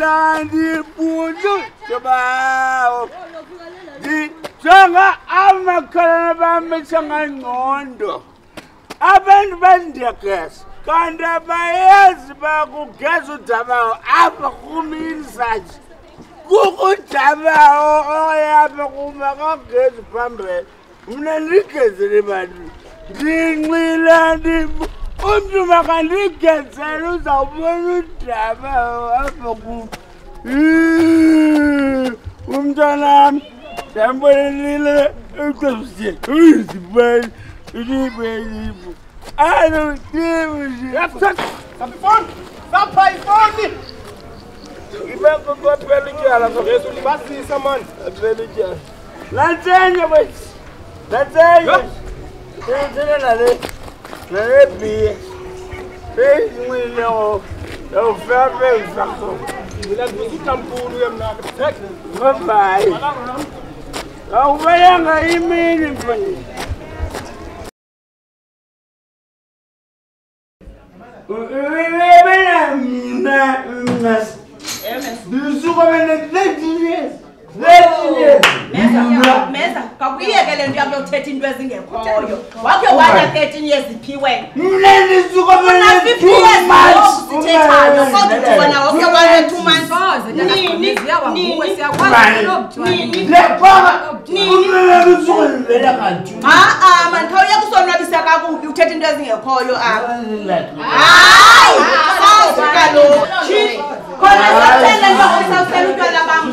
Nilandi bunju jabao. Di changa amakala bamechanga ngondo. Abantu bandiyagesa. Kanti abayazi bakugeza udabao apha kuminsaji. Kukudabao oyapha kumakageza phambili. Mna ndigezele bantu. Ndinxila umntu makandiyigezele uzawubona udabao apha kum. Umntanam ndambonelile uqebusile. Uzibani. I don't give Stop the phone! Stop my phone! You better go to Belgium. I'm going to see someone. Belgium. Let's end it. Let's end it. Let's be. We know. No fair Bye-bye. Oh, where are you meaning for you? Meza, kakuyekele nto yabo uthetha into ezingekhoyo. Wakhe waya 13 years iphiwe. Mna ndisukomele 2 years sithethayo kodwa wena wakhe waya 2 months. Nini man khawuye kusonwabisa kakubi uthetha into ezingekhoyo apha. Hayi, kaloku. Khona sathela nto usawusela utywala bam.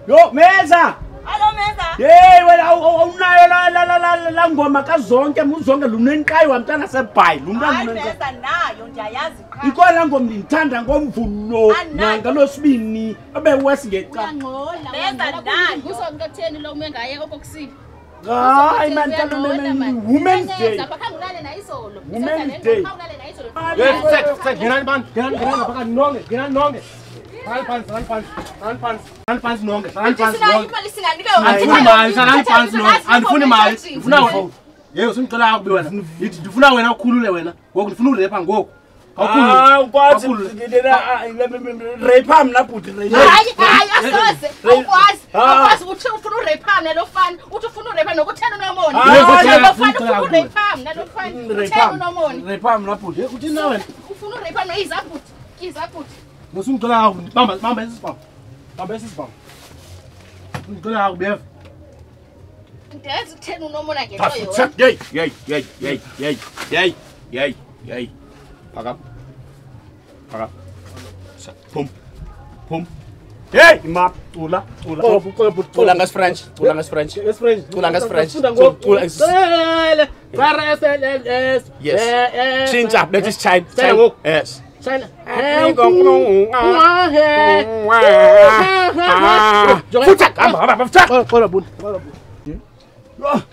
Yo, Meza! Hello, Meza! Hey, wena la ngoma kazonke muzonke lunenkayi wamntana sebhayi lumntana Meza nayo ndiyayazi qha. Ikona ngoma ndithanda ngomvulo nangalosibini abewesi ngeca. Meza nayo Ngusonke kutheni lo ume ngaye okokusini. Hayi man Women's Day. Zaphakangulale na izolo. Women's Day. Yes, set. Gena man. Gena phakathi nonke. Gena nonke. Run pants nonke. Andifuni mali. Ufuna wena. Yey usungicela ukubi wena. Ndifuna wena ukhulule wena. Ngoku ndifuna urepa ngoku. Ukwazi rape mna bhuti rape. Hayi asoze. Ukwazi uthi ufuna urepa mna lo fan. Uthi ufuna urepa nokuthena unomoni. Ufuna urepa mna lo fan. Uthena unomoni. Rape mna bhuti. Uthini na wena? Ufuna urepa mna izabhuti. Izabhuti. Ngusungicela bamba esisibhawu. Bamba esisibhawu. Ngicela ukubeva. Ndazi ukuthena unomona ngento Yey. Yey. Phaka. Pum. Hey, map. Tula ngas French. Yes. Change up. Let us change. Yes. China.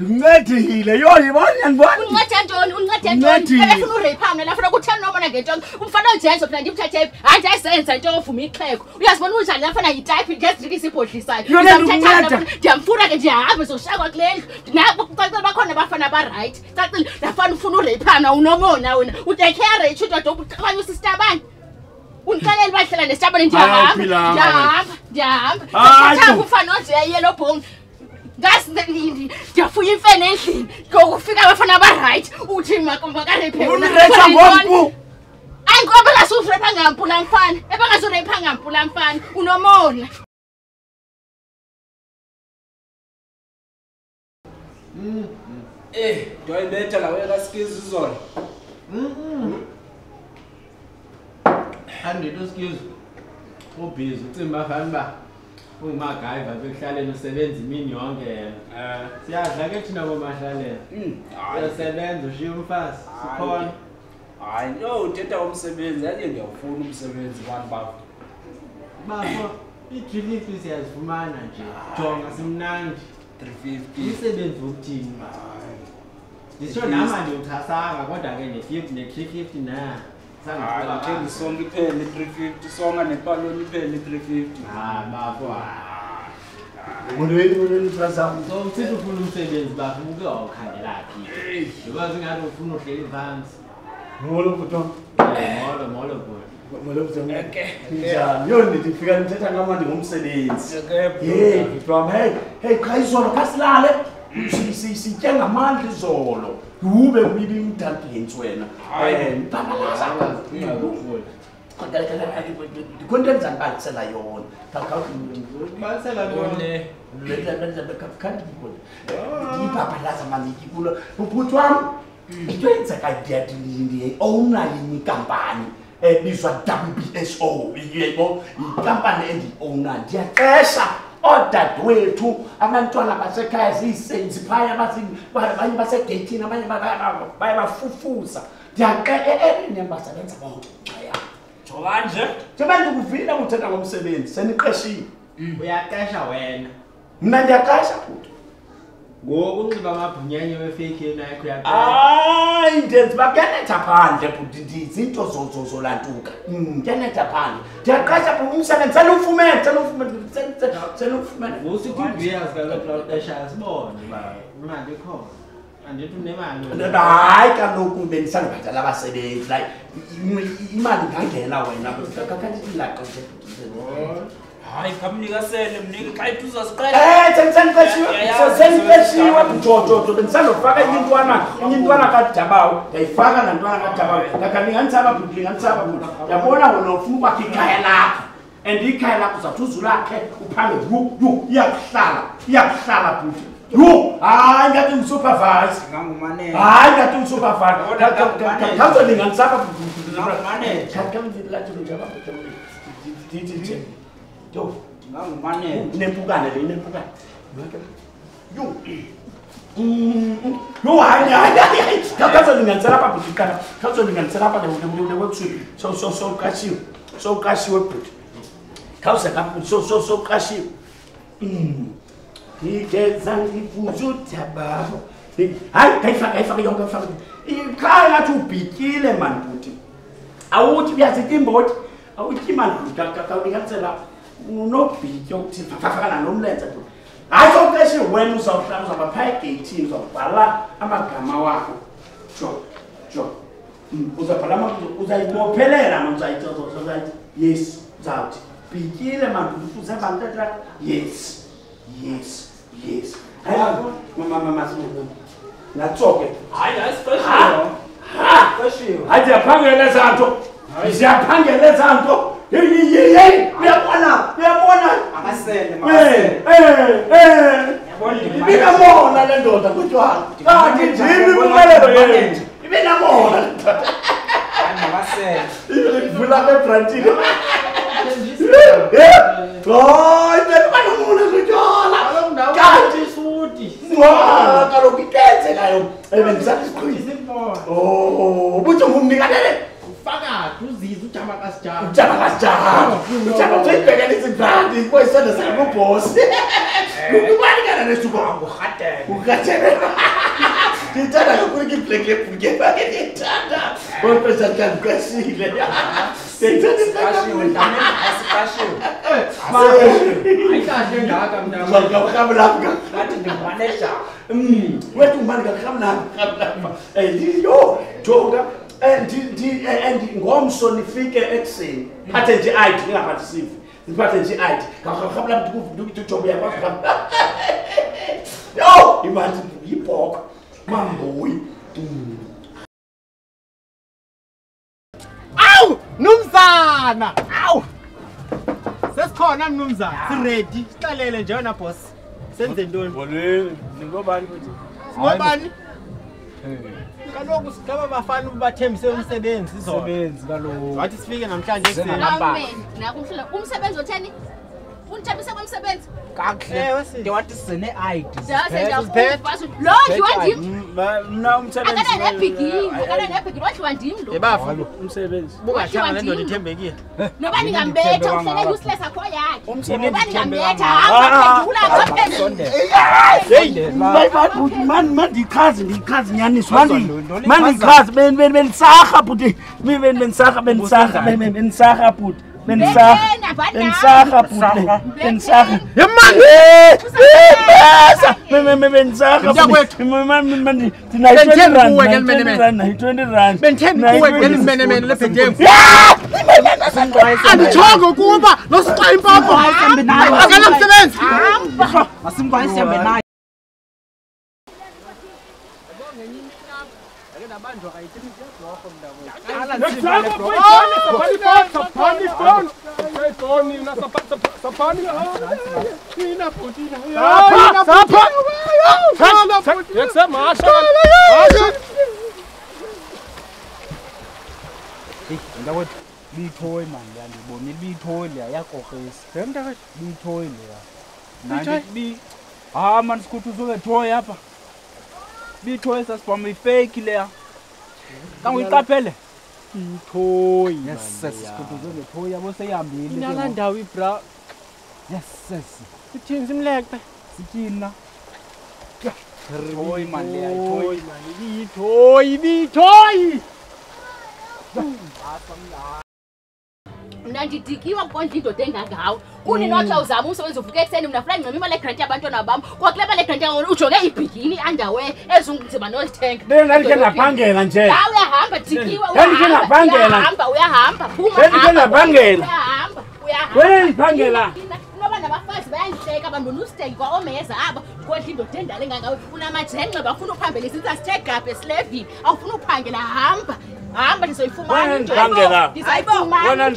Ngedile yo yibona ngibona ungathantoni ufuna urepa mna lafuna ukuthena nomona ngento umfana ujenzo phela ndimthathe hayi ayisenza into ovuma ixheko uyazibona unjani lafana yitype ngesidiki sibhodlisayo ndiyamfuna ke ndiyahambe zoshakwa kulendlu nabo kucacile bakhona bafana ba-right cacile lafana ufuna urepa mna unomona wena utekere chudodo ukabanye usister bani undixelele bahlala nestabane ndiyahamba thatha ufana nje yellow bone That's the Indy. Jafuyi Fenesi. Go figure out another right. Uchi Makamaka. I'm going to suffer and pull and fan. If I was a pang and pull and fan, unomon. Do I better away that skills on? And it was skills. Ubhizi ucimba fanba. Ungumagaiva bekuhlaleni usebenza imini yonke yena. Siyadla ke thina bomahlalela. Uyasebenza ushiya umfazi. Sikhona. Hayi no uthetha umsebenzi yathi ngiyawufuna umsebenzi bantu bafo. Bafo i-350 siyazifumana nje. Jonga simnandi 350. Umsebenzi wokuthini ma. Ngisho nama nje uthasanga kodwa ke ne-50 ne-350 na. Hayi ngithenga isonke iphele 350 songa nepaloni iphele 350. Bafo. Mulweni mfazami. So uthi ufuna umsebenzi bafo uke awukhangelaphi. Ngoba zingathi ufuna uhleli phansi. Molo butho. Molo butho. Molo butho. Njani? Yoni ndifika nithetha ngamandi ngomsebenzi. Hey, bro, hey, khayizolo kasilale. Sitya ngamandla izolo. Ube uyibi umdangenzi wena. Mpapalaza. Ndikondenza ngibalisela yona. Balisela yona. Kanti ngipapalaza manje ngikulo. Ubhuti wami Itwenza kayidiyadilindi owner yini kampani ebizwa WBSO yebo ikampani endiowner ndiyaxesha odadewethu abantwana basekhaya zisenzi phaya abanye basegeyithini abanye bayabafufuza ndiyaxesha basebenza bonke xaya jokanje njengoba ndikuvile nguthetha ngomsebenzi seniqeshiwe uyaqesha wena mina ndiyaqesha futhi ngoku unxiba amabhunyenye wefake yena yakho yaqesha hayi ndenzi bakenetha phandle futhi izinto zolantuka kenetha phandle ndiyaqesha futhi umsebenzi selufumene usithi uyazi kaloku qesha sibone ba imali ikhona andithi unemali hayi kaloku bendisandibhatala abasebenzi like imali ngangena wena kakhanti laqesha hayi kamnika sele mnike xa ithuza siqela sendiqeshiwe bujojojo bendisandofaka inyintwana kadabawo ndayifaka nantwana kadabawo ndakalinganisaba bhuti yabona wena ufuna ukwakha ikhaya lakho and ikhaya lakho uzawuthi uzulakhe uphange iyakuhlala bhuti hayi ngathi ngisupervise hayi ngathi ngisupervise khawuzolinganisaba bhuti yo ngangumane nempukane le nempukane yo hayi kazolinganisela apha bhuti qala kazolinganisela apha le website so qashiwe bhuti khawuze kapho so qashiwe ngigeza ngifuza uthaba hayi kayifaka yonke faka ikhaya ngathi ubhikile man bhuti awuthi uyazithi imboti awuthi man kawulinganisela unobhityo ukuthi fafakana nomlenze tu hayi soqeshe wena uzawuhlala uzabapha egeyithini uzawubhala amagama wakho jo uzabhala uzayibophelela manje uzayithi yes uzawuthi bhitile manje ufuze abantu yes mama natsoke hayi special hayi siyaphangela zanto uyabona akasele ibinamona le ndoda kuthiwa kanti njini impumelelo yethu ibinamona le ndoda ivula bebrantile hayi bebanamona kuthiwa kanti suti kaloku ikenzekayo ebendisasiqhisa buthi ngumnikanele ufaka uziza ujama kasijama ujama uzoyibhekela izibrandi kwesonto sakubhosi ubanikana nesuku ukhatele ndithanda kakhulu ki-black lebhuke bake ndiyithanda bonpesakandiqashile ayikahle ngaka mnakakamlapha ngathi ndingumaneja wethu ngubani kakamlapha yo jonga ngomso nifike ekuseni phathe nje ID ngingaphathisivi niphathe nje ID kakamlapha ndukujobo yakwazi yo imali yibhoko mambuyi Awu Mnumzana awu sesikhona Mnumzana siready siqalele nje wena boss senze ntoni bolweni ngobani futhi ngobani kaloku sigaba bafana ubathembise umsebenzi izolo. Umsebenzi kaloku. Wathi sifike namhlanje ekseni. Nakumhlola umsebenzi otheni? Unithabisa komsebenzi? Kakuhle. Ngiwathi sine ID. Lo ngiwandim. Mina umsebenzi. Akana nebhigini, wadliwa ndim lo. Ebafa umsebenzi. Bungathanga le ndoda ithembekile. Noba ningambetha uhlele useless akho yakhe. Umsebenzi Noba ningambetha hamba phendula apha. Man ndichazi nyaniswa man bensarha buti bensarha buti bensarha Andithogo kuba nosixa impapho. Akala msebenzi. Asimbayisembe naye. Biyithoyi man yandibonile biyithoyi leya yakokrisa biyithoyi leya man sikhuthuza ungethoyi apha biyithoyi sasibhama ifake leya kanguyiqaphele ithoyi yes sikhuthuza ungethoyi yabo seyihambile Inala ndawo ibra. yes Sithini simlekpe? sithina ithoyi man leya Biyithoyi. Mna ndidikiwa konke indoda engangawe. Kuninothi uzama umsebenzi uvuke ekseni mna funa ngicela imali egrant yabantwana bam. Kwakule le grant yakho ujoge ibhigini underwear ezungizima nozithenga. Ndandike ngaphangela nje. Uyahamba dikiwa uyahamba phuma. Ndandike ngaphangela. Uyahamba. Wena ndiphangela. Noba nabafazi bayandihleka abantwana usiteki kwa omeza aba kodwa indoda endala engangawe unamajenxe bafuna uphambele since sithe gabhe slevini awufuna uphangela hamba ndizoyifumana ndizayifumana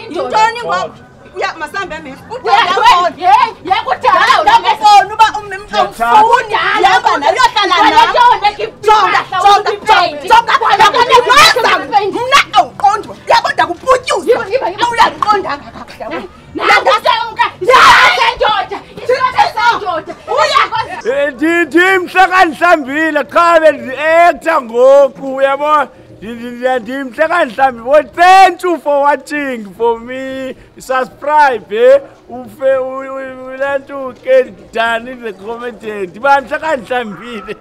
Intoni ngoba uya masambe mimi yakudala uba umfuni yaba nayo mna awuqondi uyabona kuputyuza awuyaqiqonda Ndimhlakanihlambile qha bendiacta ngoku uyabona ndimhlakanihlambile. Thank you for watching for me. Subscribe ulantu ke Dani the Comedian. Ndimhlakanihlambile.